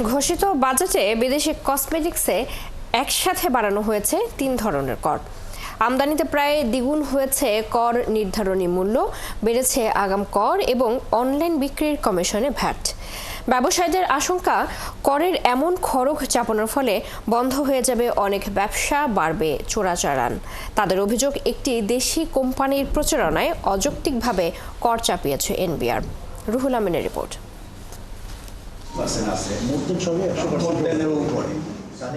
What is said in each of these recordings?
ঘোষিত বাজেটে বিদেশি কসমেটিক্সে একসাথে বাড়ানো হয়েছে 3 ধরনের কর। আমদানিতে প্রায় দ্বিগুণ হয়েছে কর নির্ধারণী মূল্য, বেড়েছে আগাম কর এবং অনলাইন বিক্রির কমিশনে ভ্যাট। ব্যবসায়ীদের আশঙ্কা, করের এমন খড়গ চাপানোর ফলে বন্ধ হয়ে যাবে অনেক ব্যবসা, বাড়বে চোরাচালান। তাদের অভিযোগ, একটি দেশি কোম্পানির প্রচারণায় অযৌক্তিকভাবে কর চাপিয়েছে এনবিআর। রুহুল আমিনের রিপোর্ট।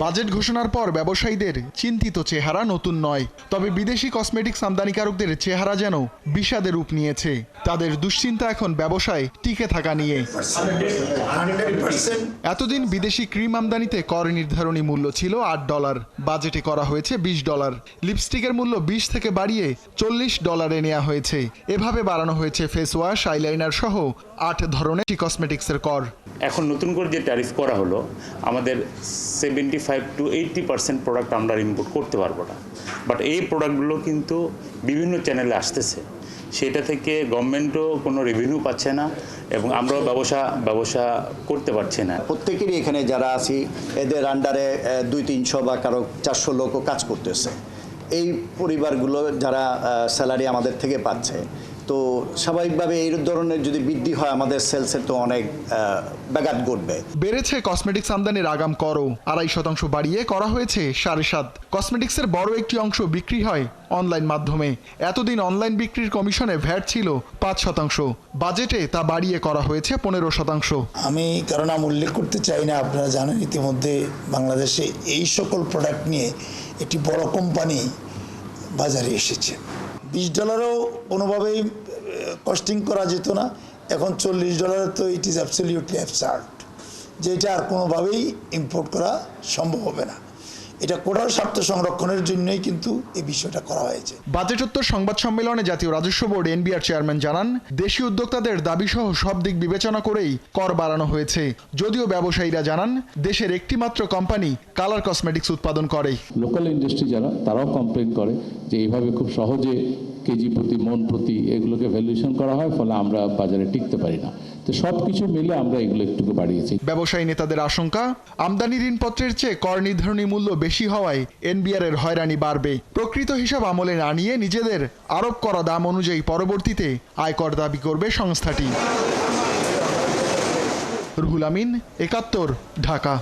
বাজেট ঘোষণার পর ব্যবসায়ীদের চিন্তিত চেহারা নতুন নয়, তবে বিদেশি কসমেটিক্স আমদানিকারকদের চেহারা যেন বিষাদের রূপ নিয়েছে। তাদের দুশ্চিন্তা এখন ব্যবসায় টিকে থাকা নিয়ে। এতদিন বিদেশি ক্রিম আমদানিতে কর নির্ধারণী মূল্য ছিল $8, বাজেটে করা হয়েছে $20। লিপস্টিকের মূল্য 20 থেকে বাড়িয়ে $40 নেওয়া হয়েছে। এভাবে বাড়ানো হয়েছে ফেস ওয়াশ, আইলাইনার সহ 8 ধরনের কসমেটিক্সের কর। এখন নতুন করে যে ট্যারিফ করা হলো, আমাদের 75 to 80% প্রোডাক্ট আমরা ইম্পোর্ট করতে পারবো না, বাট এই প্রোডাক্টগুলো কিন্তু বিভিন্ন চ্যানেলে আসতেছে, সেটা থেকে গভর্নমেন্টও কোনো রেভিনিউ পাচ্ছে না এবং আমরাও ব্যবসা করতে পারছি না। প্রত্যেকেরই এখানে যারা আছি এদের আন্ডারে 200-300 বা কারো 400 লোকও কাজ করতেছে। এই পরিবারগুলো যারা স্যালারি আমাদের থেকে পাচ্ছে, তো স্বাভাবিকভাবে এই ধরনের যদি বৃদ্ধি হয় আমাদের সেলসে তো অনেক ব্যাঘাত ঘটবে। বেড়েছে কসমেটিক্স আমদানির আগাম করও, 2.5% বাড়িয়ে করা হয়েছে 7.5%। কসমেটিক্সের বড় একটি অংশ বিক্রি হয় অনলাইন মাধ্যমে। এতদিন অনলাইন বিক্রির কমিশনে ভ্যাট ছিল 5%, বাজেটে তা বাড়িয়ে করা হয়েছে 15%। আমি কারণ আমি উল্লেখ করতে চাই না, আপনারা জানেন ইতিমধ্যে বাংলাদেশে এই সকল প্রোডাক্ট নিয়ে একটি বড় কোম্পানি বাজারে এসেছে। $20 কোনোভাবেই কস্টিং করা যেত না, এখন $40 তো ইট ইজ অ্যাবসলিউটলি অ্যাবসার্ড, যেটা আর কোনোভাবেই ইম্পোর্ট করা সম্ভব হবে না। এটা কোটার স্বার্থ সংরক্ষণের জন্যই কিন্তু এই বিষয়টা করা হয়েছে। বাজেটোত্তর সংবাদ সম্মেলনে জাতীয় রাজস্ব বোর্ড এনবিআর চেয়ারম্যান জানান, দেশি উদ্যোক্তাদের দাবিসহ সব দিক বিবেচনা করেই কর বাড়ানো হয়েছে। যদিও ব্যবসায়ীরা জানান, দেশের একটিমাত্র কোম্পানি কালার কসমেটিক্স উৎপাদন করে। লোকাল ইন্ডাস্ট্রি যারা, তারাও কমপ্লেন করে যে এইভাবে খুব সহজে কেজি প্রতি, মন প্রতি এগুলোকে ভ্যালুয়েশন করা হয়, ফলে আমরা বাজারে টিকতে পারি না। তো সব কিছু মিলে আমরা এগুলো একটু বাড়িয়েছি। ব্যবসায়ী নেতাদের আশঙ্কা, আমদানি ঋণপত্রের চেয়ে কর নির্ধারণী মূল্য বেশি হওয়ায় এনবিআর এর হয়রানি বাড়বে। প্রকৃত হিসাব আমলে না নিয়ে নিজেদের আরোপ করা দাম অনুযায়ী পরবর্তীতে আয়কর দাবি করবে সংস্থাটি। রুহুল আমিন, 71, ঢাকা।